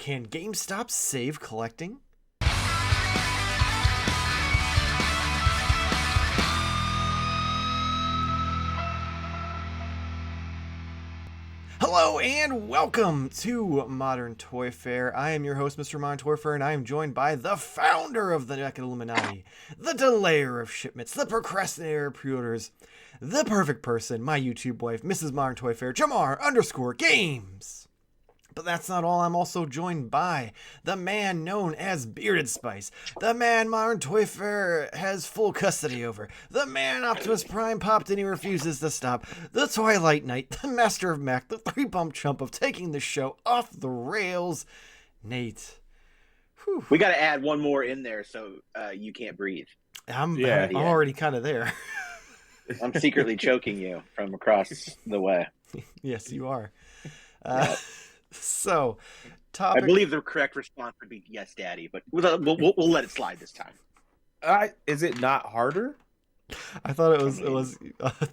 Can GameStop save collecting? Hello and welcome to Modern Toy Fair. I am your host, Mr. Modern Toy Fair, and I am joined by the founder of the Naked Illuminati, the delayer of shipments, the procrastinator of pre-orders, the perfect person, my YouTube wife, Mrs. Modern Toy Fair, Jarmar_Games. But that's not all. I'm also joined by the man known as Bearded Spice, the man Modern Toy Fair has full custody over, the man Optimus Prime popped and he refuses to stop, the Twilight Knight, the master of Mac, the three-bump chump of taking the show off the rails, Nate. Whew. We got to add one more in there so you can't breathe. I'm already kind of there. I'm secretly choking you from across the way. Yes, you are. So, topic... I believe the correct response would be yes, Daddy, but we'll let it slide this time. Is it not harder? I thought it was.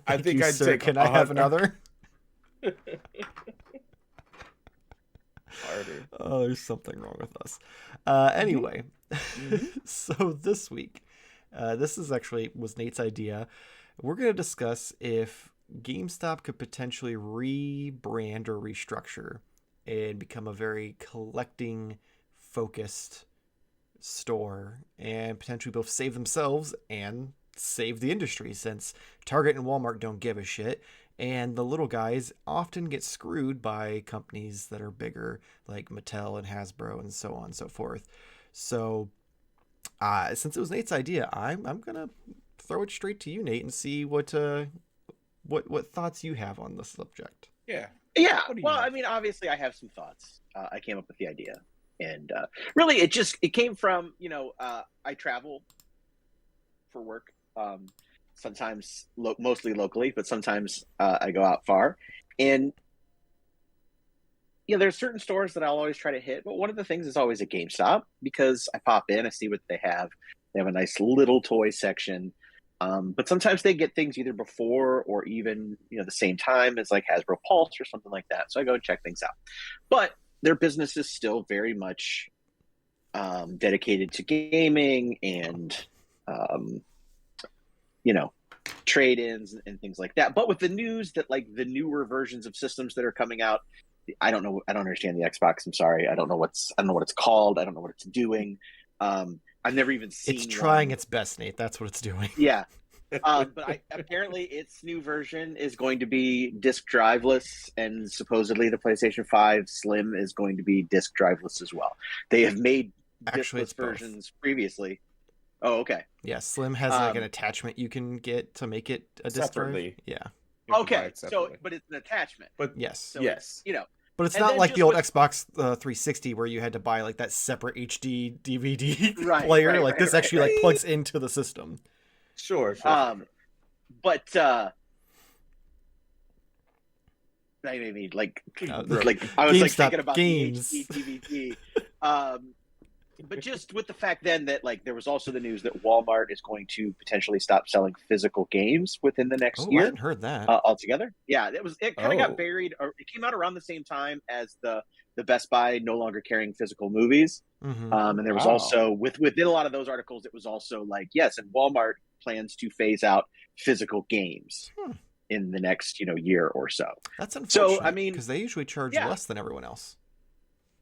I think I'd say. Can I have another? Harder. Oh, there's something wrong with us. Anyway, so this week, this was Nate's idea. We're going to discuss if GameStop could potentially rebrand or restructure and become a very collecting focused store and potentially both save themselves and save the industry, since Target and Walmart don't give a shit and the little guys often get screwed by companies that are bigger like Mattel and Hasbro and so on and so forth. So since it was Nate's idea, I'm gonna throw it straight to you, Nate, and see what thoughts you have on the subject. Yeah, well, I mean, obviously I have some thoughts. I came up with the idea, and really it came from, I travel for work, sometimes mostly locally, but sometimes I go out far. And, there's certain stores that I'll always try to hit, but one of the things is always a GameStop, because I pop in, I see what they have. They have a nice little toy section. But sometimes they get things either before or even, the same time as like Hasbro Pulse or something like that. So I go and check things out. But their business is still very much dedicated to gaming and, trade-ins and things like that. But with the news that like the newer versions of systems that are coming out, I don't know. I don't understand the Xbox. I'm sorry. I don't know what it's called. I don't know what it's doing. I've never even seen. It's trying its best, Nate. That's what it's doing. Yeah. But apparently its new version is going to be disk driveless, and supposedly the PlayStation 5 Slim is going to be disk driveless as well. They have made diskless versions previously. Oh, okay. Yeah, Slim has like an attachment you can get to make it a disk drive. Yeah. Okay, but it's an attachment. But yes. So yes. But it's not like the old Xbox 360 where you had to buy like that separate HD DVD player. This actually plugs into the system. Sure. But I mean, I was like thinking about games. the HD DVD. But just with the fact then that like there was also the news that Walmart is going to potentially stop selling physical games within the next year. I hadn't heard that altogether. Yeah, it kind of got buried. Or it came out around the same time as the Best Buy no longer carrying physical movies. Mm-hmm. And there was also within a lot of those articles, it was also like, yes, and Walmart plans to phase out physical games in the next year or so. That's unfortunate. So I mean, because they usually charge less than everyone else.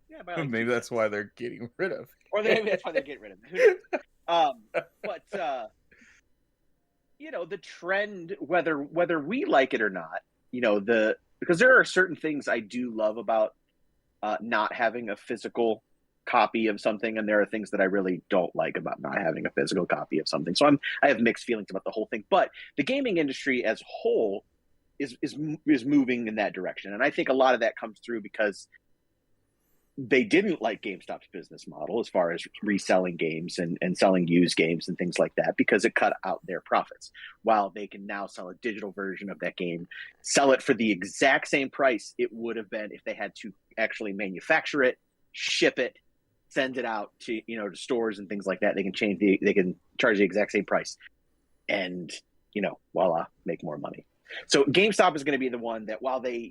Yeah, like maybe that's why they're getting rid of. Or maybe that's why they're getting rid of it. But the trend, whether we like it or not, because there are certain things I do love about not having a physical copy of something, and there are things that I really don't like about not having a physical copy of something. So I have mixed feelings about the whole thing. But the gaming industry as a whole is moving in that direction, and I think a lot of that comes through because they didn't like GameStop's business model as far as reselling games and selling used games and things like that, because it cut out their profits. While they can now sell a digital version of that game, sell it for the exact same price it would have been if they had to actually manufacture it, ship it, send it out to to stores and things like that. They can charge the exact same price, and voila, make more money. So GameStop is going to be the one that, while they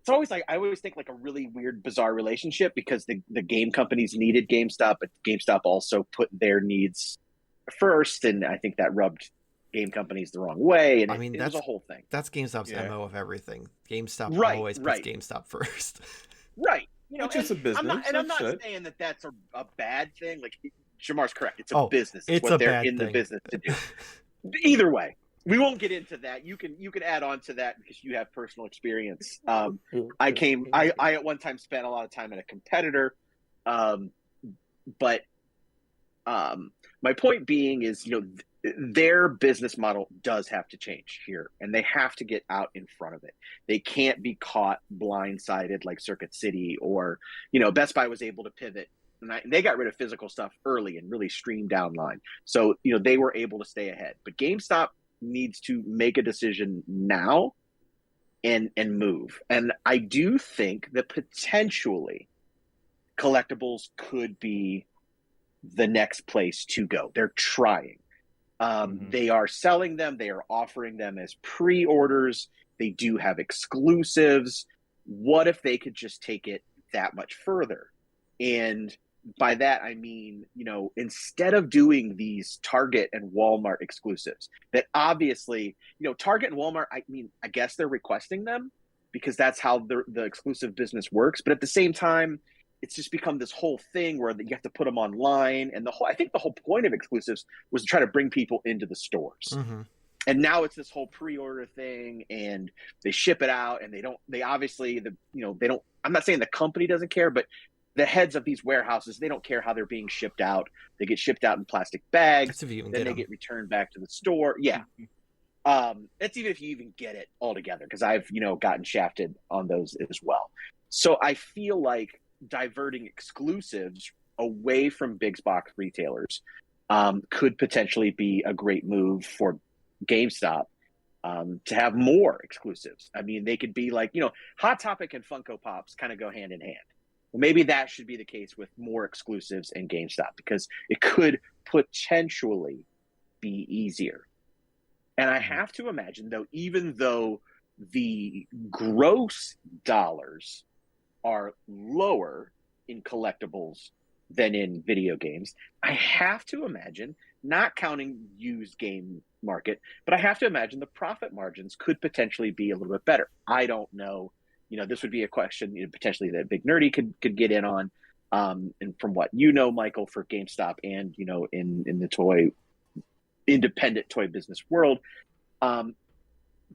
it's always like, I always think like a really weird, bizarre relationship, because the game companies needed GameStop, but GameStop also put their needs first. And I think that rubbed game companies the wrong way. And it was a whole thing. That's GameStop's MO of everything. GameStop Right, always puts GameStop first. Right. You know, which is a business. I'm not saying that that's a bad thing. Like, Jarmar's correct. It's a business. It's what they're in the business to do. Either way, we won't get into that. You can add on to that because you have personal experience. I at one time spent a lot of time at a competitor, but my point being is, their business model does have to change here, and they have to get out in front of it. They can't be caught blindsided like Circuit City, or, Best Buy was able to pivot, and they got rid of physical stuff early and really streamed down line. So, they were able to stay ahead. But GameStop needs to make a decision now and move. And I do think that potentially collectibles could be the next place to go. They're trying. They are selling them. They are offering them as pre-orders. They do have exclusives. What if they could just take it that much further? And by that, I mean, instead of doing these Target and Walmart exclusives that obviously, Target and Walmart, I guess they're requesting them because that's how the exclusive business works. But at the same time, it's just become this whole thing where you have to put them online. And I think the whole point of exclusives was to try to bring people into the stores. Mm-hmm. And now it's this whole pre-order thing, and they ship it out, and I'm not saying the company doesn't care, but the heads of these warehouses, they don't care how they're being shipped out. They get shipped out in plastic bags. Then they get returned back to the store. Yeah. That's even if you even get it all together, because I've, gotten shafted on those as well. So I feel like diverting exclusives away from big box retailers could potentially be a great move for GameStop to have more exclusives. I mean, they could be like, Hot Topic and Funko Pops kind of go hand in hand. Well, maybe that should be the case with more exclusives in GameStop, because it could potentially be easier. And I have to imagine, though, even though the gross dollars are lower in collectibles than in video games, I have to imagine, not counting used game market, but I have to imagine the profit margins could potentially be a little bit better. I don't know. This would be a question potentially that Big Nerdy could get in on. And from what Michael, for GameStop and, in the independent toy business world. But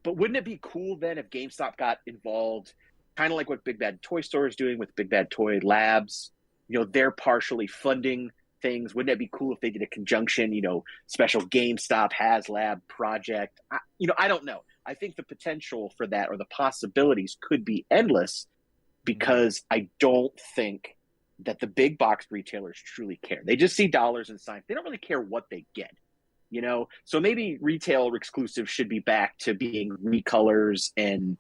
wouldn't it be cool then if GameStop got involved, kind of like what Big Bad Toy Store is doing with Big Bad Toy Labs? They're partially funding things. Wouldn't it be cool if they did a conjunction, special GameStop HasLab project? I don't know. I think the potential for that, or the possibilities, could be endless, because I don't think that the big box retailers truly care. They just see dollars and signs. They don't really care what they get. So maybe retail exclusives should be back to being recolors and,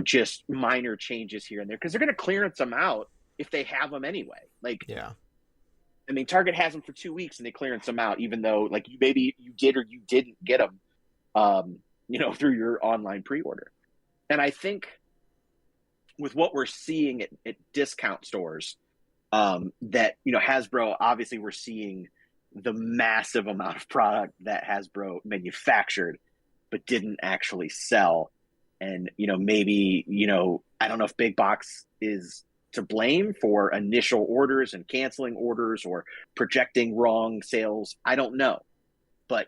just minor changes here and there, because they're going to clearance them out if they have them anyway. I mean, Target has them for 2 weeks and they clearance them out, even though maybe you did or you didn't get them, through your online pre-order. And I think with what we're seeing at discount stores, that, Hasbro, obviously we're seeing the massive amount of product that Hasbro manufactured but didn't actually sell. And, maybe, I don't know if big box is to blame for initial orders and canceling orders or projecting wrong sales. I don't know. But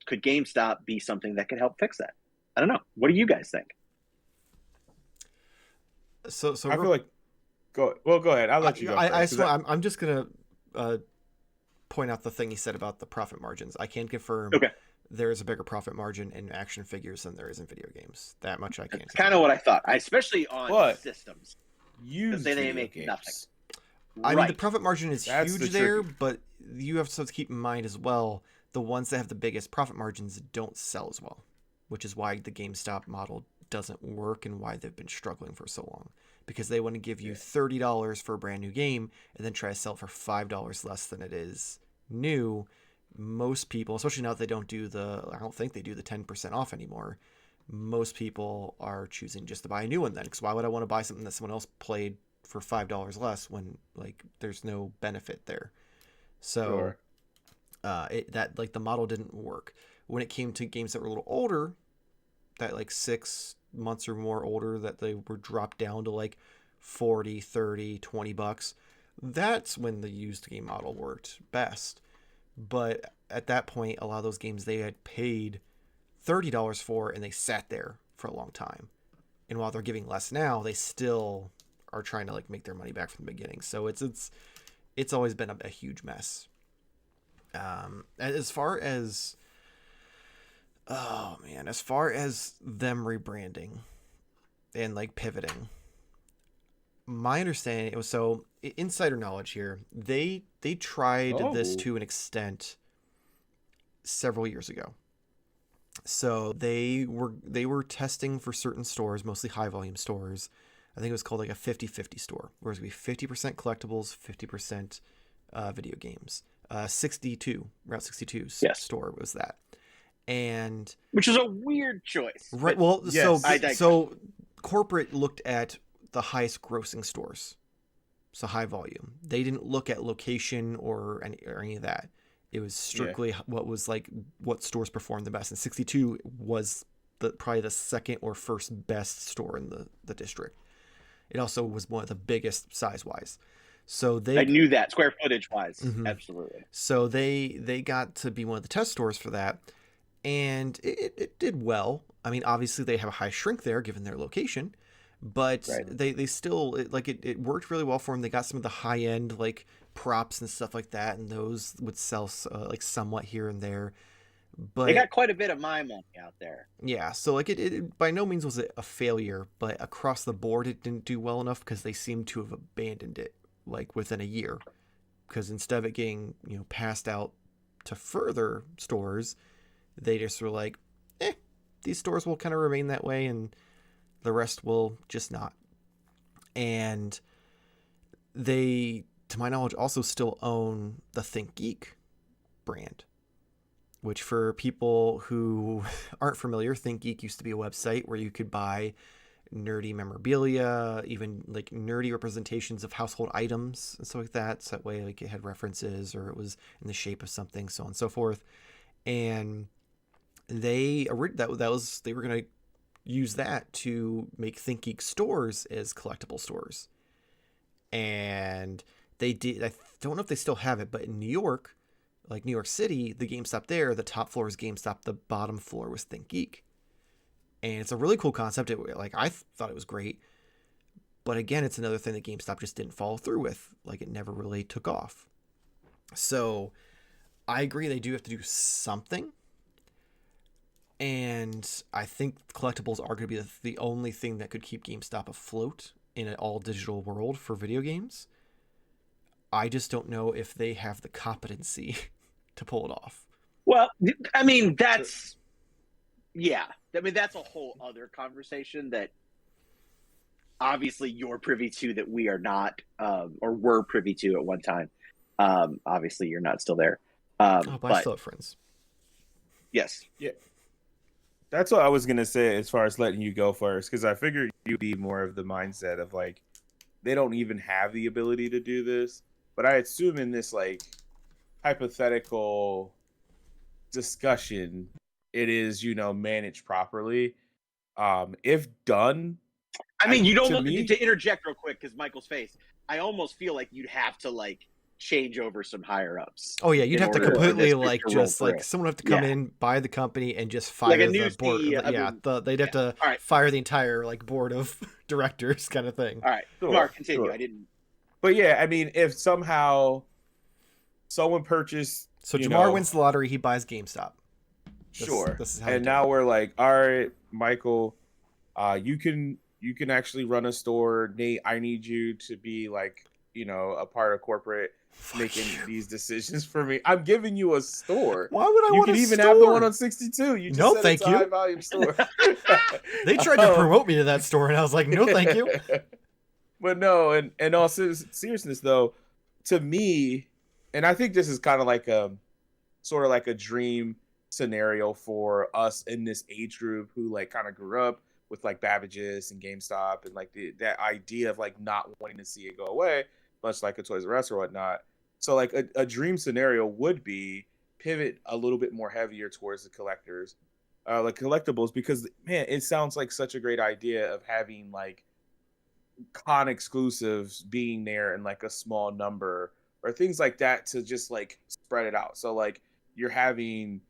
could GameStop be something that could help fix that? I don't know. What do you guys think? So I feel like go ahead. I'll let you go. I'm just gonna point out the thing he said about the profit margins. I can confirm. Okay. There is a bigger profit margin in action figures than there is in video games. That much I can. That's kind of what I thought, especially on systems. You say they make nothing. I mean, the profit margin is huge there, but you have to keep in mind as well, the ones that have the biggest profit margins don't sell as well, which is why the GameStop model doesn't work and why they've been struggling for so long, because they want to give you $30 for a brand new game and then try to sell it for $5 less than it is new. Most people, especially now that they don't think they do the 10% off anymore. most people are choosing just to buy a new one then, because why would I want to buy something that someone else played for $5 less when like there's no benefit there? So the model didn't work. When it came to games that were a little older, that like 6 months or more older, that they were dropped down to like 40, 30, $20, that's when the used game model worked best. But at that point, a lot of those games they had paid $30 for, and they sat there for a long time. And while they're giving less now, they still are trying to like make their money back from the beginning. So it's always been a huge mess. As far as them rebranding and like pivoting, my understanding, it was, so insider knowledge here, they tried this to an extent several years ago. So they were testing for certain stores, mostly high volume stores. I think it was called like a 50-50 store, where it was going to be 50% collectibles, 50% video games. Route 62 store was that. And which is a weird choice. Right. Well, yes. So corporate looked at the highest grossing stores. So high volume. They didn't look at location or any of that. It was strictly what stores performed the best. And 62 was probably the second or first best store in the district. It also was one of the biggest size-wise. So I knew that, square footage wise. Mm-hmm. Absolutely. So they got to be one of the test stores for that, and it did well. I mean, obviously they have a high shrink there given their location, but they still it worked really well for them. They got some of the high end like props and stuff like that, and those would sell like somewhat here and there. But they got quite a bit of my money out there. Yeah, so like it by no means was it a failure, but across the board it didn't do well enough because they seemed to have abandoned it like within a year. Because instead of it getting passed out to further stores, they just were like, these stores will kind of remain that way, and the rest will just not. And they, to my knowledge, also still own the ThinkGeek brand. Which, for people who aren't familiar, ThinkGeek used to be a website where you could buy nerdy memorabilia, even like nerdy representations of household items and stuff like that. So that way, like it had references or it was in the shape of something, so on and so forth. And they were going to use that to make ThinkGeek stores as collectible stores. And they did. I don't know if they still have it, but in New York. Like New York City, the GameStop there, the top floor is GameStop, the bottom floor was ThinkGeek. And it's a really cool concept. I thought it was great. But again, it's another thing that GameStop just didn't follow through with. Like, it never really took off. So, I agree they do have to do something. And I think collectibles are going to be the only thing that could keep GameStop afloat in an all-digital world for video games. I just don't know if they have the competency to pull it off. Well, I mean, that's a whole other conversation that obviously you're privy to that we are not, or were privy to at one time. Obviously you're not still there. But I still have friends. Yes. Yeah. That's what I was going to say as far as letting you go first, because I figured you'd be more of the mindset of like, they don't even have the ability to do this. But I assume in this like hypothetical discussion, it is, managed properly. If done. I mean, you don't need to interject real quick because Michael's face. I almost feel like you'd have to like change over some higher ups. Oh yeah, you'd have to completely someone have to come in, buy the company, and just fire like the board. They'd have to fire the entire like board of directors kind of thing. All right, Mark, continue. Sure. I didn't. But yeah, I mean, if somehow someone purchased, so Jarmar wins the lottery, he buys GameStop. This is how. And now we're like, all right, Michael, you can actually run a store. Nate, I need you to be like, a part of corporate making these decisions for me. I'm giving you a store. Why would I want a store? You can even have the one on 62. You just no, thank it's you. A high volume store. They tried to promote me to that store, and I was like, no, thank you. But no, and all seriousness though, to me, and I think this is kind of like a sort of like a dream / scenario for us in this age group who like kind of grew up with like Babbage's and GameStop and like that idea of like not wanting to see it go away, much like a Toys R Us or whatnot. So like a dream scenario would be pivot a little bit more heavier towards the collectors, like collectibles, because man, it sounds like such a great idea of having like con exclusives being there in like a small number or things like that to just like spread it out. So like you're having,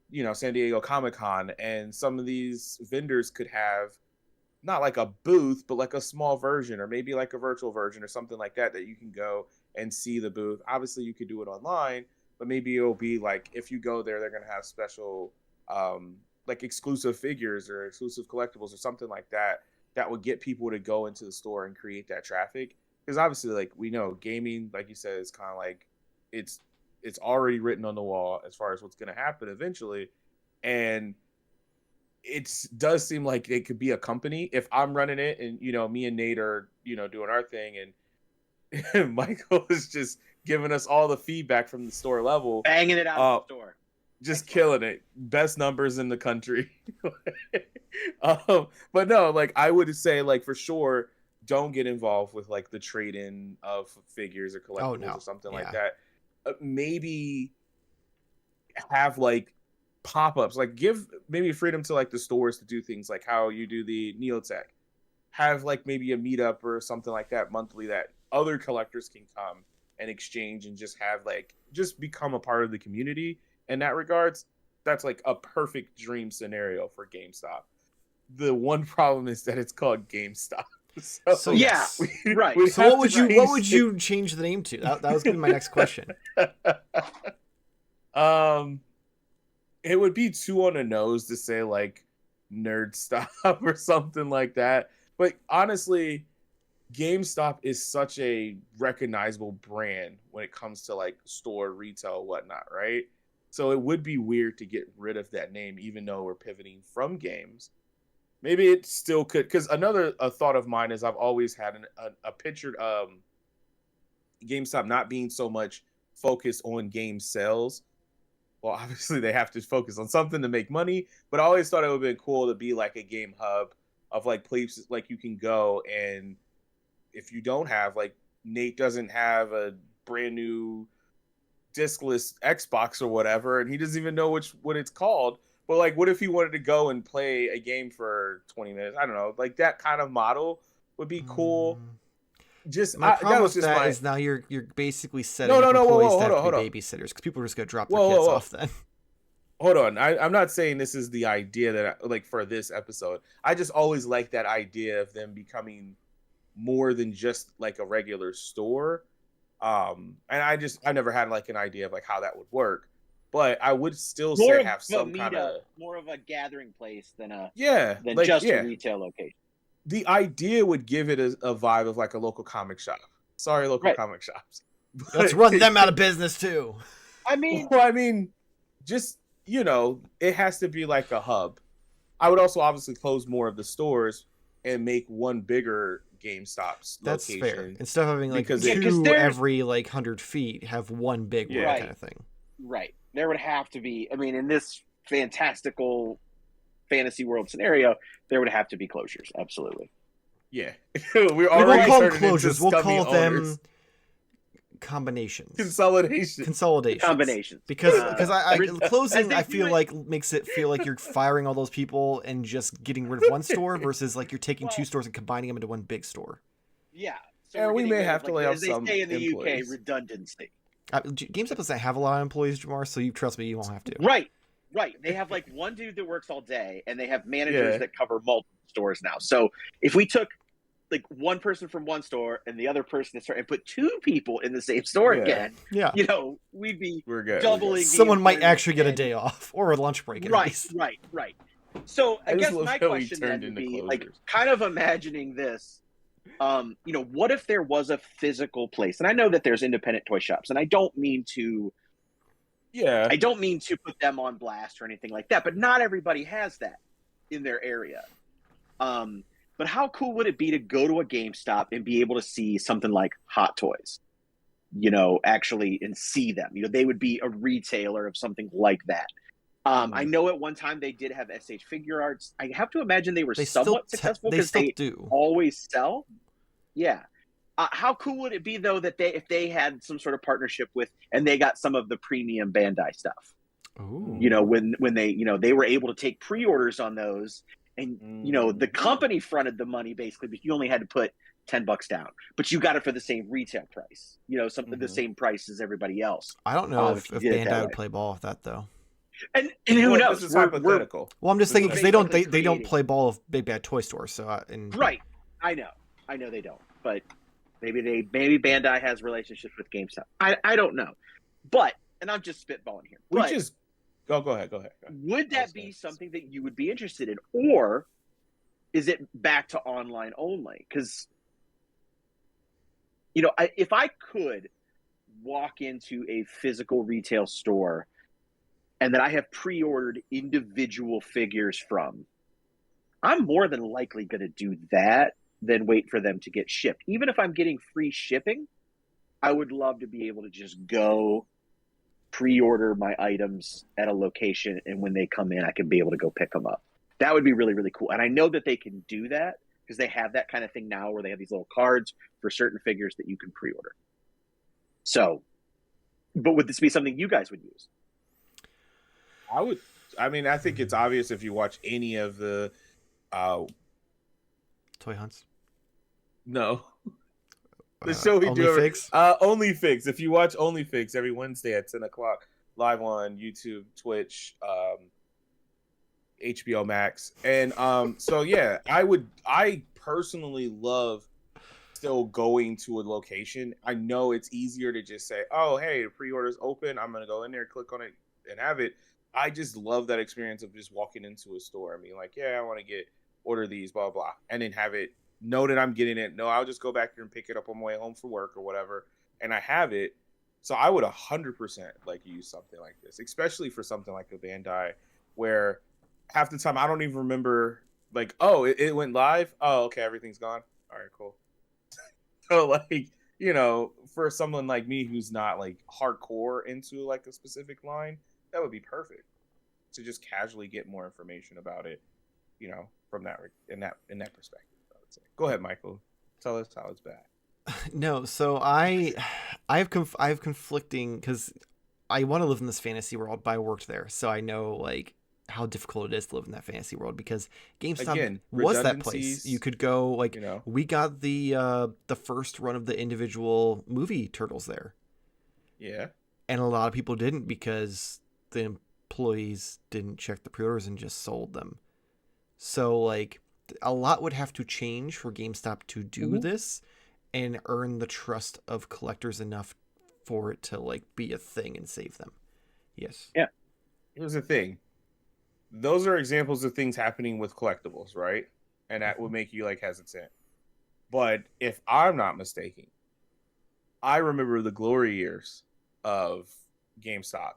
you know, San Diego Comic-Con, and some of these vendors could have not like a booth, but like a small version or maybe like a virtual version or something like that you can go and see the booth. Obviously you could do it online, but maybe it'll be like if you go there, they're going to have special like exclusive figures or exclusive collectibles or something like that that would get people to go into the store and create that traffic. Because obviously, like we know, gaming, like you said, is kind of like it's already written on the wall as far as what's going to happen eventually, and it does seem like it could be a company if I'm running it, and you know, me and Nate are, you know, doing our thing, and Michael is just giving us all the feedback from the store level, banging it out of the store, just killing it, best numbers in the country. But no, like I would say, like for sure, don't get involved with like the trade-in of figures or collectibles or something like that. Maybe have like pop-ups, like give maybe freedom to like the stores to do things like how you do the Neotech. Have like maybe a meetup or something like that monthly that other collectors can come and exchange and just have like just become a part of the community. In that regards, that's like a perfect dream scenario for GameStop. The one problem is that it's called GameStop. So yeah, right. So what would you change the name to? That was gonna be my next question. It would be too on the nose to say like Nerd Stop or something like that. But honestly, GameStop is such a recognizable brand when it comes to like store, retail, whatnot, right? So it would be weird to get rid of that name, even though we're pivoting from games. Maybe it still could, because another thought of mine is I've always had a pictured GameStop not being so much focused on game sales. Well, obviously they have to focus on something to make money, but I always thought it would have been cool to be like a game hub of like places like you can go, and if you don't have, like Nate doesn't have a brand new discless Xbox or whatever, and he doesn't even know what it's called. But like, what if he wanted to go and play a game for 20 minutes? I don't know. Like that kind of model would be cool. Just my problem with that is now you're basically setting up employees to have to be babysitters, because people are just gonna drop their kids off then. Hold on, I'm not saying this is the idea that like for this episode. I just always like that idea of them becoming more than just like a regular store. And I never had like an idea of like how that would work. But I would still say have some kind of more of a gathering place than a like, just a retail location. The idea would give it a vibe of like a local comic shop. Sorry, local comic shops. Let's run them out of business too. I mean, just, you know, it has to be like a hub. I would also obviously close more of the stores and make one bigger GameStop's That's location. fair. Instead of having like two every like 100 feet, have one big one kind of thing. Right. There would have to be, I mean, in this fantastical fantasy world scenario, there would have to be closures. Absolutely. Yeah. We won't call them closures. We'll call them combinations. Consolidations. Combinations. Because closing, I feel like makes it feel like you're firing all those people and just getting rid of one store versus like you're taking two stores and combining them into one big store. Yeah. So and we may have to lay off some say in the employees. UK, redundancy. GameStop doesn't have a lot of employees, Jarmar, so you trust me, you won't have to. Right. They have like one dude that works all day, and they have managers that cover multiple stores now. So if we took like one person from one store and the other person and put two people in the same store again, you know, we're doubling. Someone might actually get a day off or a lunch break. Right. So I guess my question then would be like, kind of imagining this. You know, what if there was a physical place? And I know that there's independent toy shops, and I don't mean to put them on blast or anything like that, but not everybody has that in their area. But how cool would it be to go to a GameStop and be able to see something like Hot Toys, you know, actually, and see them? You know, they would be a retailer of something like that. I know at one time they did have SH Figure Arts. I have to imagine they were somewhat successful because they always sell. Yeah. How cool would it be though that if they had some sort of partnership with, and they got some of the premium Bandai stuff? Ooh. You know, when they, they were able to take pre-orders on those, and the company fronted the money basically, but you only had to put $10 down, but you got it for the same retail price. Something the same price as everybody else. I don't know if Bandai would play ball with that though. And who knows? This is hypothetical. Well, I'm just thinking because they don't play ball with Big Bad Toy Store. So right, I know they don't, but maybe Bandai has relationships with GameStop. I don't know, but and I'm just spitballing here. Go ahead. Would that be something that you would be interested in, or is it back to online only? Because if I could walk into a physical retail store and that I have pre-ordered individual figures from, I'm more than likely going to do that than wait for them to get shipped. Even if I'm getting free shipping, I would love to be able to just go pre-order my items at a location, and when they come in, I can be able to go pick them up. That would be really, really cool. And I know that they can do that because they have that kind of thing now where they have these little cards for certain figures that you can pre-order. So, but would this be something you guys would use? I think it's obvious if you watch any of the toy hunts. No. The show we do OnlyFigs? OnlyFigs. If you watch OnlyFigs every Wednesday at 10 o'clock, live on YouTube, Twitch, HBO Max. And so yeah, I personally love still going to a location. I know it's easier to just say, oh hey, the pre-order's open, I'm gonna go in there, click on it and have it. I just love that experience of just walking into a store. I mean, like, yeah, I want to order these, blah, blah, and then have it, know that I'm getting it. No, I'll just go back here and pick it up on my way home from work or whatever, and I have it. So I would 100% use something like this, especially for something like a Bandai, where half the time I don't even remember, oh, it went live. Oh, okay, everything's gone. All right, cool. So for someone like me who's not hardcore into a specific line, that would be perfect to just casually get more information about it, from that in that perspective. I would say. Go ahead, Michael. Tell us how it's bad. No, so I have conflicting because I want to live in this fantasy world, but I worked there, so I know how difficult it is to live in that fantasy world because GameStop was that place. You could go we got the first run of the individual movie Turtles there. Yeah. And a lot of people didn't because the employees didn't check the pre-orders and just sold them. So a lot would have to change for GameStop to do this and earn the trust of collectors enough for it to be a thing and save them. Yes. Yeah. Here's the thing. Those are examples of things happening with collectibles, right? And that would make you hesitant. But if I'm not mistaken, I remember the glory years of GameStop.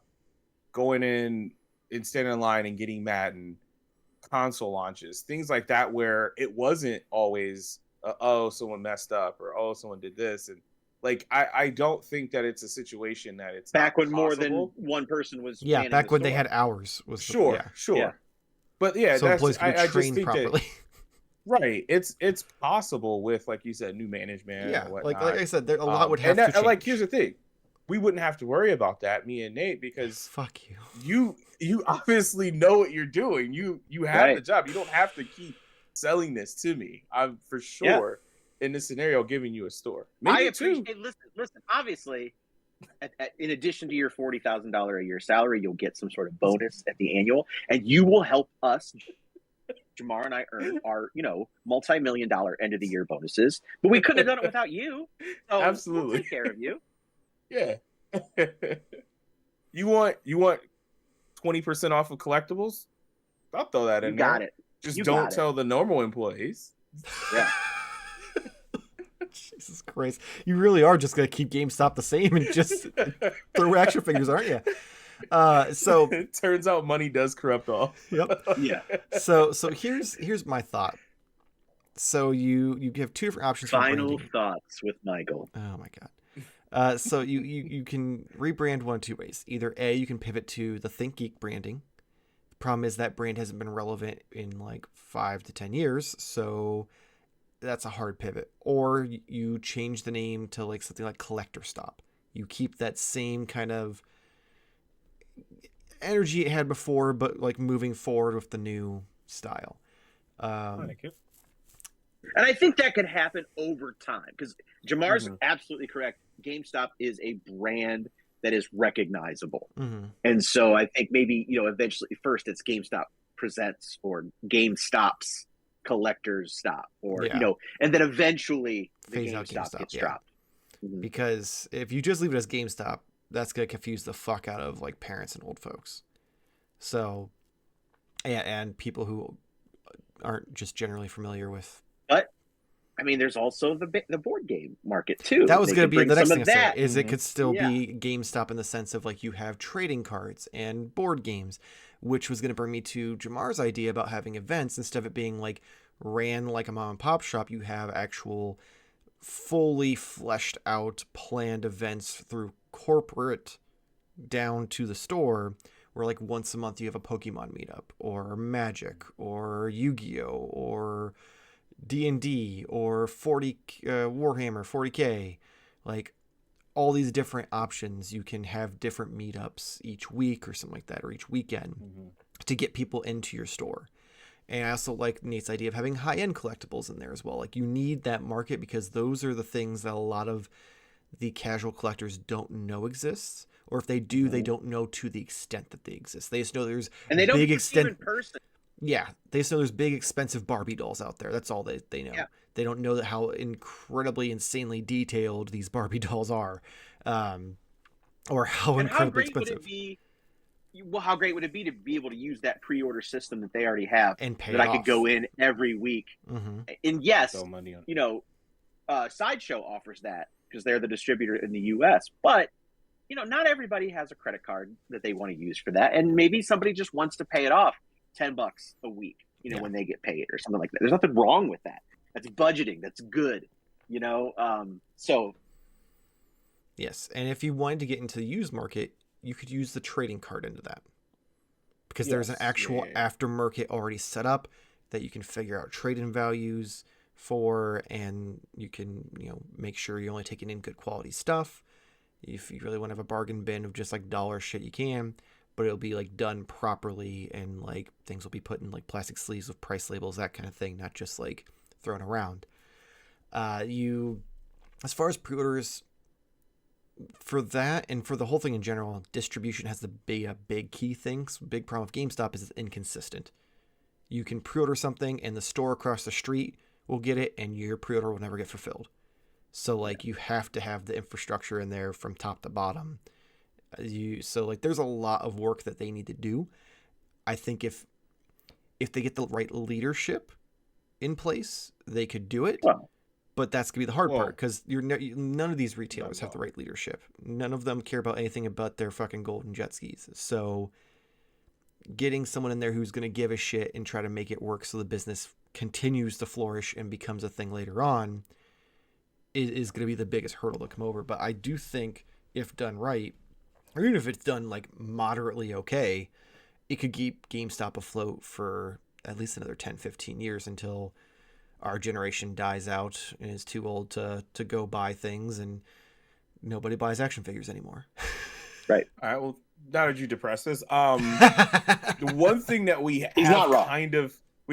Going in and standing in line and getting Madden, console launches, things like that, where it wasn't always, oh, someone messed up or, oh, someone did this. And I don't think that it's a situation that it's back when possible. more than one person was. Yeah, back when they had hours. Sure. Yeah. But yeah, so employees could I train just think properly. Right. It's possible with, like you said, new management. Yeah. And whatnot. Like I said, a lot would have to change. Here's the thing. We wouldn't have to worry about that, me and Nate, because fuck you. You obviously know what you're doing. You have the job. You don't have to keep selling this to me. I'm for sure in this scenario giving you a store. Maybe I appreciate. Listen. Obviously, in addition to your $40,000 a year salary, you'll get some sort of bonus at the annual, and you will help us. Jamar and I earn our, multi-million-dollar end of the year bonuses, but we couldn't have done it without you. So absolutely, we'll take care of you. Yeah. You want 20% off of collectibles? I'll throw that in. You got it. Just don't tell the normal employees. Yeah. Jesus Christ. You really are just going to keep GameStop the same and just throw action figures, aren't you? So it turns out money does corrupt all. Yep. Yeah. So here's my thought. So you have two different options. Final thoughts with Michael. Oh my God. So you can rebrand one of two ways. Either A, you can pivot to the Think Geek branding, Problem is that brand hasn't been relevant in like 5 to 10 years, so that's a hard pivot. Or you change the name to like something like Collector Stop. You keep that same kind of energy it had before, but like moving forward with the new style. And I think that could happen over time, because Jarmar's absolutely correct. GameStop is a brand that is recognizable. And so I think maybe, eventually first it's GameStop Presents or GameStop's Collector's Stop, or, and then eventually the GameStop gets dropped. Because if you just leave it as GameStop, that's going to confuse the fuck out of like parents and old folks. So, and people who aren't just generally familiar with. But I mean, there's also the board game market too. That was going to be the next thing I said, is it could still be GameStop in the sense of like you have trading cards and board games, which was going to bring me to Jarmar's idea about having events. Instead of it being like ran like a mom and pop shop, you have actual fully fleshed out planned events through corporate down to the store, where like once a month you have a Pokemon meetup or Magic or Yu-Gi-Oh or D&D or 40 Warhammer 40K, like all these different options. You can have different meetups each week or something like that, or each weekend to get people into your store. And I also like Nate's idea of having high-end collectibles in there as well. Like you need that market, because those are the things that a lot of the casual collectors don't know exists, or if they do, they don't know to the extent that they exist. They just know there's big extent in person. Yeah, they just know there's big expensive Barbie dolls out there. That's all they know. Yeah. They don't know that how incredibly, insanely detailed these Barbie dolls are, or how incredibly expensive. How great would it be to be able to use that pre-order system that they already have, and pay that I off. could go in every week? And yes, Sideshow offers that because they're the distributor in the U.S. But not everybody has a credit card that they want to use for that, and maybe somebody just wants to pay it off $10 a week, when they get paid or something like that. There's nothing wrong with that. That's budgeting. That's good. So yes, and if you wanted to get into the used market, you could use the trading card into that, because there's an actual aftermarket already set up that you can figure out trade-in values for, and you can make sure you're only taking in good quality stuff. If you really want to have a bargain bin of just like dollar shit, you can, but it'll be like done properly, and like things will be put in like plastic sleeves with price labels, that kind of thing, not just like thrown around. As far as pre-orders for that and for the whole thing in general, distribution has to be a big key thing. So big problem with GameStop is it's inconsistent. You can pre-order something and the store across the street will get it, and your pre-order will never get fulfilled. So like you have to have the infrastructure in there from top to bottom. So like there's a lot of work that they need to do. I think if they get the right leadership in place, they could do it. Well, but that's gonna be the hard part, because none of these retailers have the right leadership. None of them care about anything but their fucking golden jet skis. So getting someone in there who's gonna give a shit and try to make it work so the business continues to flourish and becomes a thing later on is going to be the biggest hurdle to come over. But I do think if done right, or even if it's done like moderately okay, it could keep GameStop afloat for at least another 10, 15 years until our generation dies out and is too old to go buy things, and nobody buys action figures anymore. Right. All right. Well, now that you depress us, the one thing that we've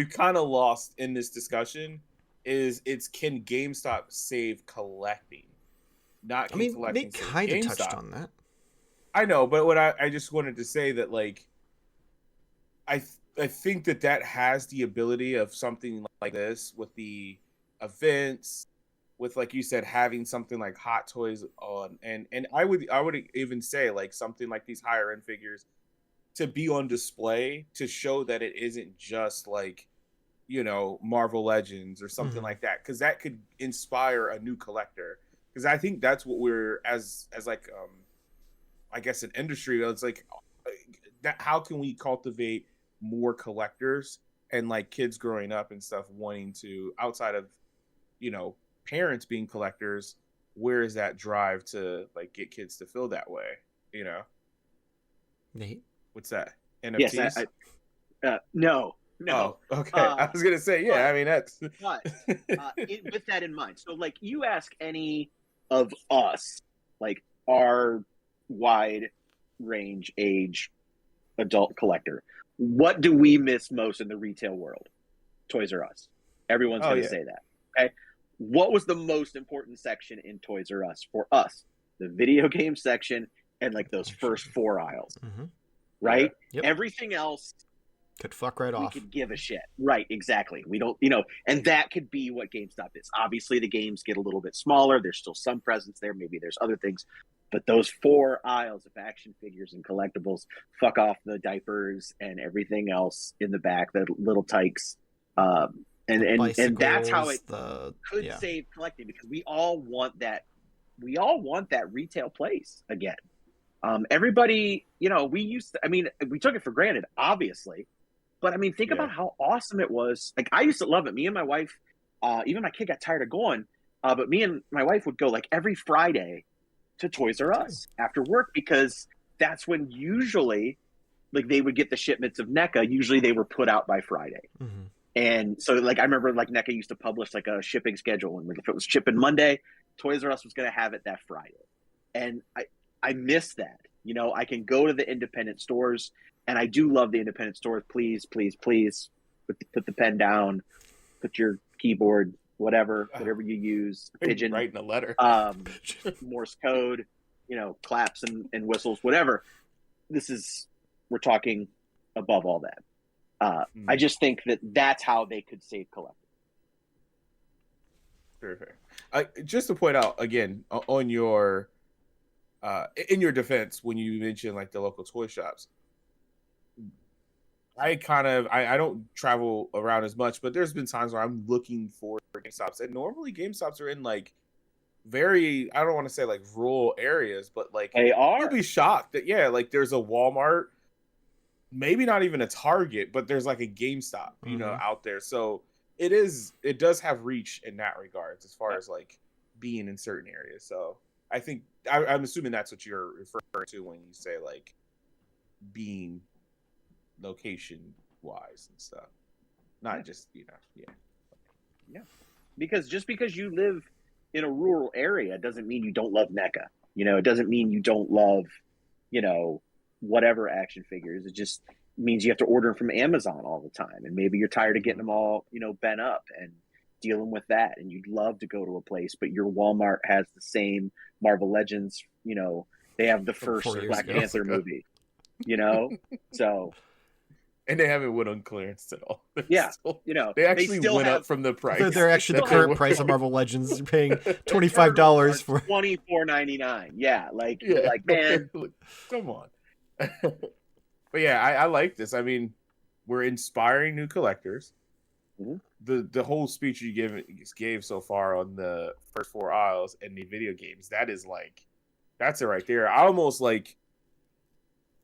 kind of lost in this discussion is can GameStop save collecting? Collecting. They kind of touched on that. I know, but what I just wanted to say that like I think that has the ability of something like this with the events, with like you said, having something like Hot Toys on, and I would even say like something like these higher end figures to be on display to show that it isn't just like Marvel Legends or something like that, because that could inspire a new collector. Because I think that's what we're as like I guess an industry, it's like that. How can we cultivate more collectors and like kids growing up and stuff wanting to, outside of parents being collectors, where is that drive to like get kids to feel that way? Nate, what's that? NFTs? Yes, No. Oh, okay. I was gonna say, yeah. I mean, that's. But with that in mind, so like you ask any of us, like our wide range age adult collector, what do we miss most in the retail world? Toys R Us. Everyone's going to say that. Okay. What was the most important section in Toys R Us for us? The video game section and like those first 4 aisles. Mm-hmm. Right? Yeah. Yep. Everything else could fuck right off. We could give a shit. Right, exactly. We don't, and that could be what GameStop is. Obviously, the games get a little bit smaller. There's still some presence there. Maybe there's other things. But those 4 aisles of action figures and collectibles, fuck off the diapers and everything else in the back, the little tykes. And that's how it could save collecting, because we all want that. We all want that retail place again. Everybody, we took it for granted, obviously. But I mean, think about how awesome it was. Like, I used to love it. Me and my wife, even my kid got tired of going, but me and my wife would go like every Friday to Toys R Us after work, because that's when usually like they would get the shipments of NECA. Usually they were put out by Friday. Mm-hmm. And so like, I remember like NECA used to publish like a shipping schedule. And if it was shipping Monday, Toys R Us was going to have it that Friday. And I miss that. I can go to the independent stores. And I do love the independent stores. Please, please, please put the pen down, put your keyboard, whatever you use, pigeon, writing a letter, Morse code, claps and whistles, whatever. We're talking above all that. I just think that's how they could save collecting. Perfect. Just to point out again on your, in your defense, when you mentioned like the local toy shops, I don't travel around as much, but there's been times where I'm looking for GameStops, and normally GameStops are in like very, I don't want to say like rural areas, but like they are. You'll be shocked that like there's a Walmart, maybe not even a Target, but there's like a GameStop, out there. So it does have reach in that regards as far as like being in certain areas. So I think I'm assuming that's what you're referring to when you say like being location wise and stuff, not just because just because you live in a rural area doesn't mean you don't love NECA. It doesn't mean you don't love whatever action figures. It just means you have to order them from Amazon all the time, and maybe you're tired of getting them all bent up and dealing with that, and you'd love to go to a place, but your Walmart has the same Marvel Legends. They have the first Black Panther movie. So. And they haven't went on clearance at all. They actually went up from the price. They're actually the current price of Marvel Legends. You're paying $25 for $24.99. Yeah, like man, come on. But yeah, I like this. I mean, we're inspiring new collectors. Mm-hmm. The whole speech you gave so far on the first 4 aisles and the video games, that's it right there. I almost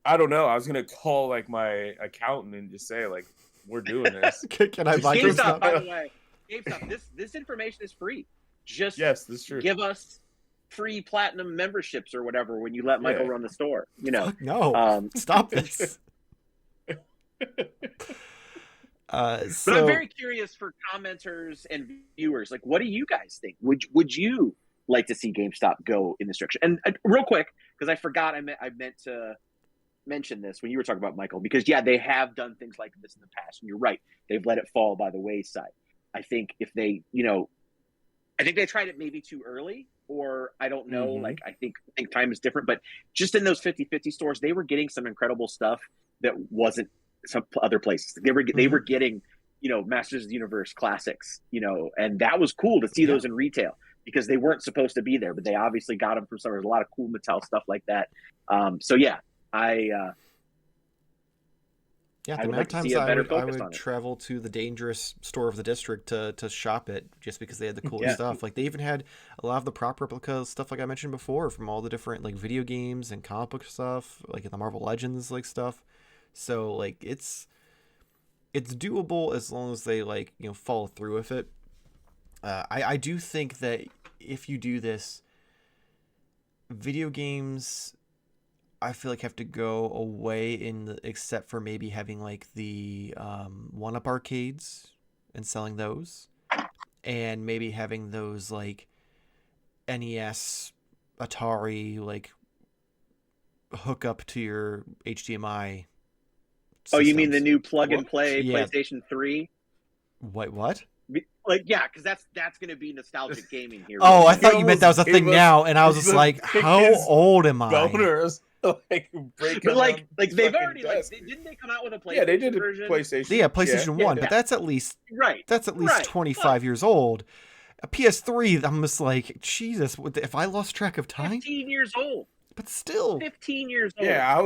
I don't know. I was gonna call like my accountant and just say like, we're doing this. Can I buy GameStop? By the way, GameStop. This information is free. Just yes, that's true. Give us free platinum memberships or whatever when you let Michael run the store. Fuck no. Stop this. But I'm very curious for commenters and viewers. Like, what do you guys think? Would you like to see GameStop go in this direction? And real quick, because I forgot, I meant to mention this when you were talking about Michael, because they have done things like this in the past, and you're right, they've let it fall by the wayside. I think if they I think they tried it maybe too early, or I don't know. Mm-hmm. Like I think time is different, but just in those 50/50 stores, they were getting some incredible stuff that wasn't some other places. They were getting Masters of the Universe classics, and that was cool to see those in retail, because they weren't supposed to be there, but they obviously got them from somewhere. There's a lot of cool Mattel stuff like that. The amount of times I would travel to the dangerous store of the district to shop it, just because they had the coolest stuff. Like, they even had a lot of the prop replica stuff, like I mentioned before, from all the different like video games and comic book stuff, like the Marvel Legends like stuff. So like it's doable as long as they follow through with it. I do think that if you do this, video games I feel like have to go away except for maybe having like the 1-up arcades and selling those, and maybe having those like NES, Atari like hook up to your HDMI systems. Oh, you mean the new plug and play Yeah. PlayStation 3? Wait, what? Like, yeah, because that's going to be nostalgic gaming here. Oh, I thought you meant that was a thing now, and I was just like, how old am I? Boners, like, but like they've already didn't they come out with a PlayStation? Yeah, they did a version? PlayStation. Yeah, PlayStation 1, but that's at least right. That's at least 25 years old. A PS3, I'm just like, Jesus, if I lost track of time? 15 years old. But still. 15 years old. Yeah,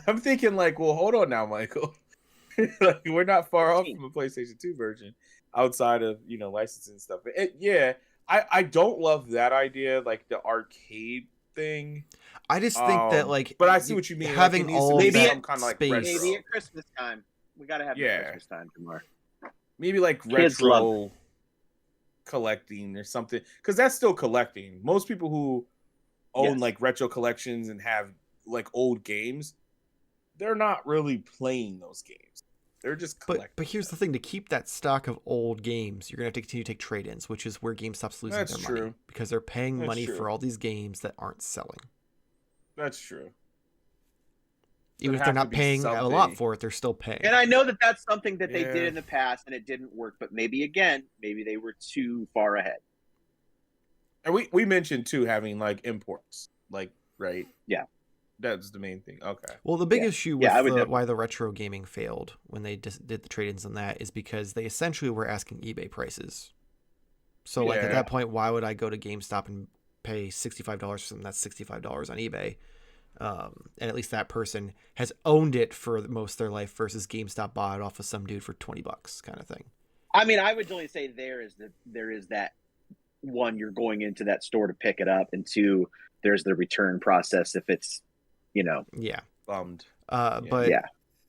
I'm thinking like, well, hold on now, Michael. Like, we're not far off from a PlayStation 2 version outside of, licensing stuff. But I don't love that idea, like the arcade thing. I just think that, like, but I see what you mean. Having like, all maybe that some kind of like space. retro. Maybe at Christmas time. We got to have Christmas time tomorrow. Maybe like retro collecting or something, because that's still collecting. Most people who own like retro collections and have like old games, they're not really playing those games. They're just collecting. But here's the thing: to keep that stock of old games, you're gonna have to continue to take trade-ins, which is where GameStop's losing their money because they're paying money for all these games that aren't selling. That's true. Even if they're not paying a lot for it, they're still paying. And I know that that's something that they did in the past and it didn't work, but maybe they were too far ahead. And we mentioned too having like imports, like, right? Yeah, that's the main thing. Okay. Well, the big issue with why the retro gaming failed when they did the trade-ins on that is because they essentially were asking eBay prices. So like at that point, why would I go to GameStop and pay $65 for something that's $65 on eBay? And at least that person has owned it for most of their life versus GameStop bought it off of some dude for $20 kind of thing. I mean, I would only say there is that one, you're going into that store to pick it up, and two, there's the return process if it's, bummed. But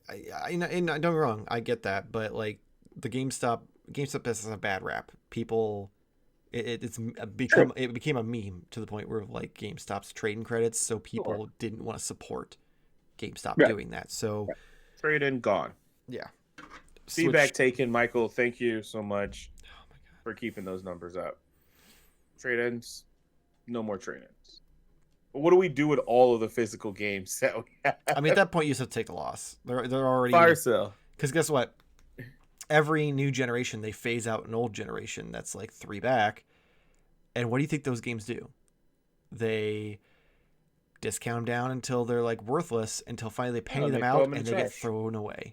I don't get me wrong, I get that, but like the GameStop has a bad rap. People. It became a meme to the point where like GameStop's trading credits, so people didn't want to support GameStop doing that. So trade in gone. Yeah. Feedback taken, Michael. Thank you so much for keeping those numbers up. Trade ins, no more trade ins. But what do we do with all of the physical games that we have? I mean, at that point, you just have to take the loss. They're already fire sale. Because guess what? Every new generation, they phase out an old generation that's like 3 back. And what do you think those games do? They discount them down until they're like worthless, until finally they penny them out and they get thrown away.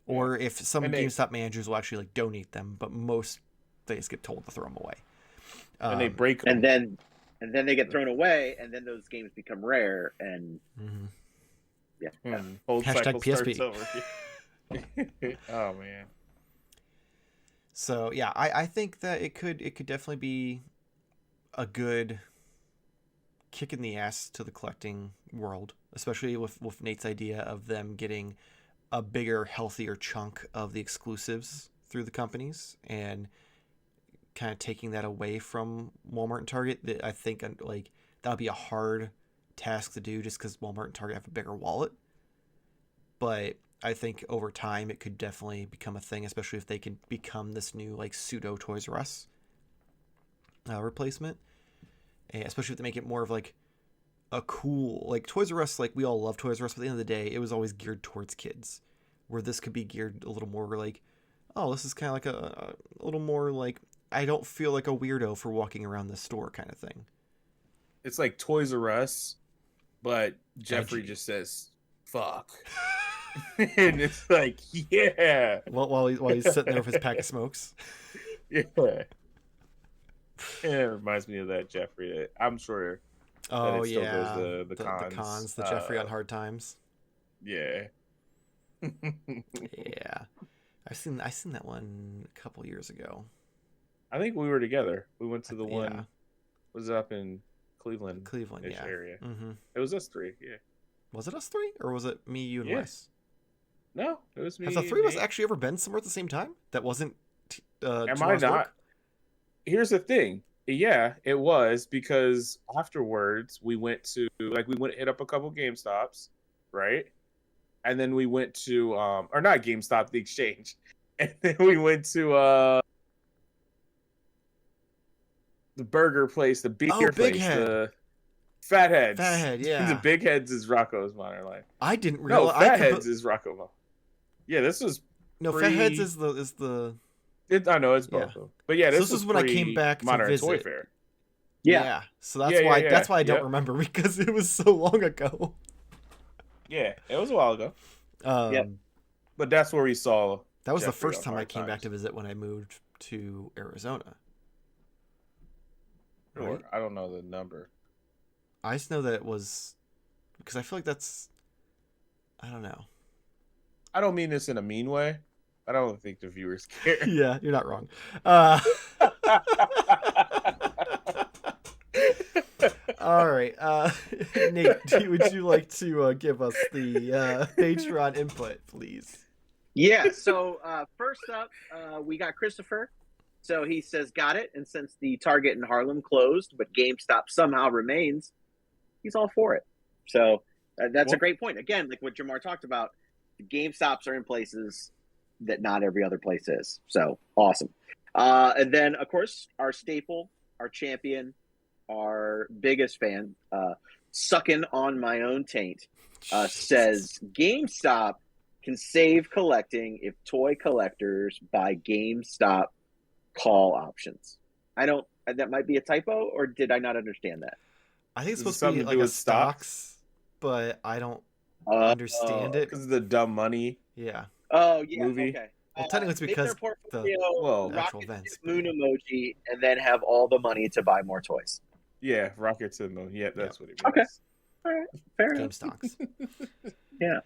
Yeah. Or if some GameStop managers will actually like donate them, but most they just get told to throw them away. And they break them. And then they get thrown away, and then those games become rare. And whole hashtag PSP. Oh man. So yeah, I think that it could definitely be a good kick in the ass to the collecting world, especially with Nate's idea of them getting a bigger, healthier chunk of the exclusives through the companies and kind of taking that away from Walmart and Target. I think like that would be a hard task to do just because Walmart and Target have a bigger wallet. But I think over time it could definitely become a thing, especially if they can become this new like pseudo Toys R Us replacement, and especially if they make it more of like a cool, like Toys R Us. Like we all love Toys R Us, but at the end of the day, it was always geared towards kids. Where this could be geared a little more like, oh, this is kind of like a little more like I don't feel like a weirdo for walking around this store kind of thing. It's like Toys R Us, but Jeffrey just says "fuck." And it's like, yeah. Well, while he's sitting there with his pack of smokes. Yeah. It reminds me of that Jeffrey. I'm sure. Oh still yeah. Goes the cons. The Jeffrey on Hard Times. Yeah. Yeah. I've seen that one a couple years ago. I think we were together. We went to the one. Was up in Cleveland yeah. area. Mm-hmm. It was us 3. Yeah. Was it us 3 or was it me, you, and Wes? No, it was me. Has the 3 of us actually ever been somewhere at the same time? That wasn't. Am I not? Here's the thing. Yeah, it was, because afterwards we went hit up a couple GameStops, right? And then we went to or not GameStop, the exchange. And then we went to the burger place, the beer Big place, Head. the Fatheads. Fathead, yeah. The Big Heads is Rocco's Modern Life. I didn't No, realize. Fatheads is Rocco. Yeah, this was Fatheads is the. I know it's both of them, but yeah, this is when I came back to Modern visit. Toy Fair. Yeah. So that's why that's why I don't remember, because it was so long ago. Yeah, it was a while ago. Yeah, but that's where we saw. That was Jeffrey the first time I came back to visit when I moved to Arizona. Right? I don't know the number. I just know that it was, because I feel like that's, I don't know. I don't mean this in a mean way. I don't think the viewers care. Yeah, you're not wrong. All right, Nate, would you like to give us the Patreon input, please? Yeah. So first up, we got Christopher. So he says, got it. And since the Target in Harlem closed, but GameStop somehow remains, he's all for it. So that's a great point. Again, like what Jarmar talked about, the GameStops are in places that not every other place is. So awesome. And then, of course, our staple, our champion, our biggest fan, sucking on my own taint, says GameStop can save collecting if toy collectors buy GameStop call options. That might be a typo, or did I not understand that? I think it's supposed to be like a stocks, but I don't understand it. Because of the dumb money. Yeah. Oh, yeah. Movie. Okay. Well, technically it's because the actual events. Moon emoji, and then have all the money to buy more toys. Yeah, rocket to the moon. Yeah, that's what it means. Okay. All right. Fair Game enough. stocks. Yeah.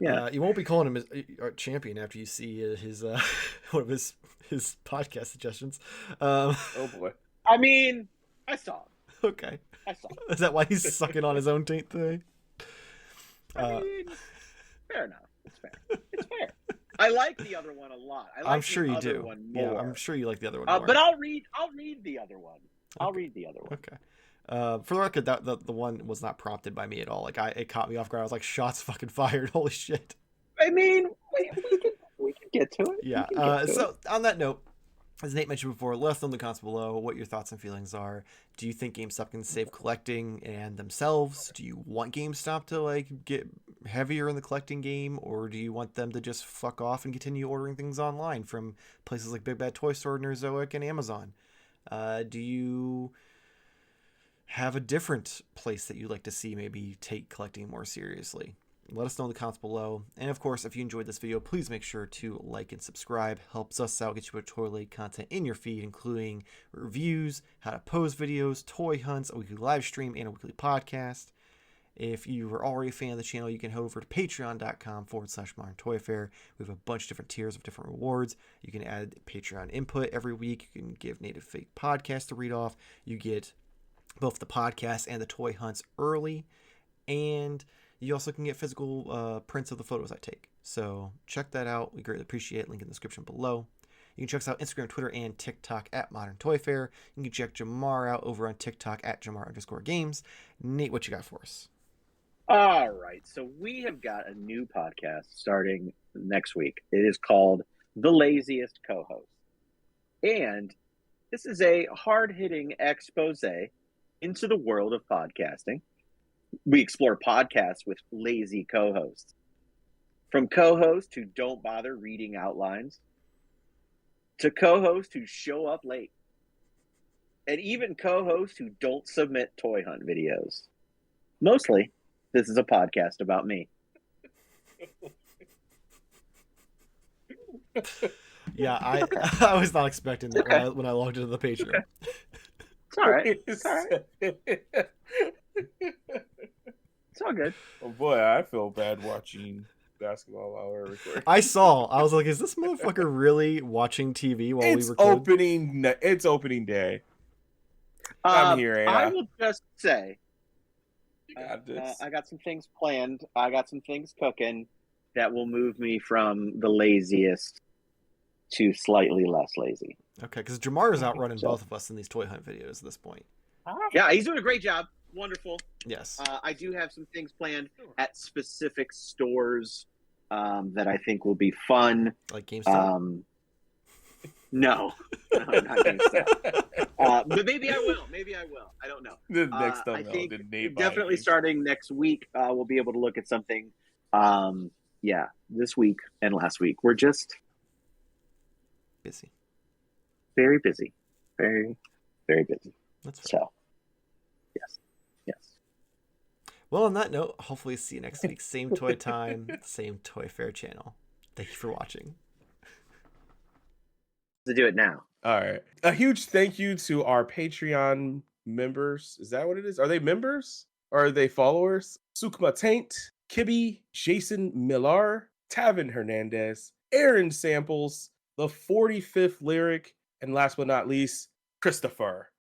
Yeah. You won't be calling him a champion after you see his one of his podcast suggestions. Oh boy. I mean, I saw him. Okay. I saw him. Is that why he's sucking on his own taint today? I mean, fair enough. It's fair. It's fair. I like the other one a lot. I'm sure you do. One more. Yeah, I'm sure you like the other one more. But I'll read the other one. Okay. I'll read the other one. Okay. For the record, that the one was not prompted by me at all. Like it caught me off guard. I was like, shots fucking fired. Holy shit. I mean, we can get to it. Yeah. So on that note, as Nate mentioned before, let us know in the comments below what your thoughts and feelings are. Do you think GameStop can save collecting and themselves? Do you want GameStop to like get heavier in the collecting game, or do you want them to just fuck off and continue ordering things online from places like Big Bad Toy Store, Nerzoic, and Amazon? Do you have a different place that you'd like to see maybe take collecting more seriously? Let us know in the comments below. And of course, if you enjoyed this video, please make sure to like and subscribe. Helps us out, get you toy-related content in your feed, including reviews, how to pose videos, toy hunts, a weekly live stream, and a weekly podcast. If you are already a fan of the channel, you can head over to patreon.com/Modern Toy Fair. We have a bunch of different tiers of different rewards. You can add Patreon input every week. You can give Native Fake podcast to read off. You get both the podcast and the toy hunts early. And you also can get physical prints of the photos I take. So check that out. We greatly appreciate it. Link in the description below. You can check us out Instagram, Twitter, and TikTok at Modern Toy Fair. You can check Jarmar out over on TikTok at Jarmar_games. Nate, what you got for us? All right. So we have got a new podcast starting next week. It is called The Laziest Co-Host. And this is a hard-hitting expose into the world of podcasting. We explore podcasts with lazy co-hosts. From co-hosts who don't bother reading outlines, to co-hosts who show up late, and even co-hosts who don't submit toy hunt videos. Mostly, this is a podcast about me. Yeah, I was not expecting that when I logged into the Patreon. It's all right. It's all right. It's all good. Oh boy, I feel bad watching basketball while we're recording. I was like, is this motherfucker really watching TV while we record? It's opening day. I'm here. I will just say, I got some things planned. I got some things cooking that will move me from the laziest to slightly less lazy. Okay, because Jarmar is outrunning both of us in these toy hunt videos at this point. Yeah, he's doing a great job. Wonderful. Yes. I do have some things planned at specific stores that I think will be fun. Like GameStop? No, not GameStop. But maybe I will. I don't know. The next I think definitely starting next week, we'll be able to look at something. This week and last week. We're just busy. Very busy. Very, very busy. That's fine. So, yes. Well, on that note, hopefully see you next week. Same toy time, same Toy Fair channel. Thank you for watching. To do it now. All right. A huge thank you to our Patreon members. Is that what it is? Are they members? Or are they followers? Sukma Taint, Kibby, Jason Millar, Tavin Hernandez, Aaron Samples, the 45th Lyric, and last but not least, Christopher.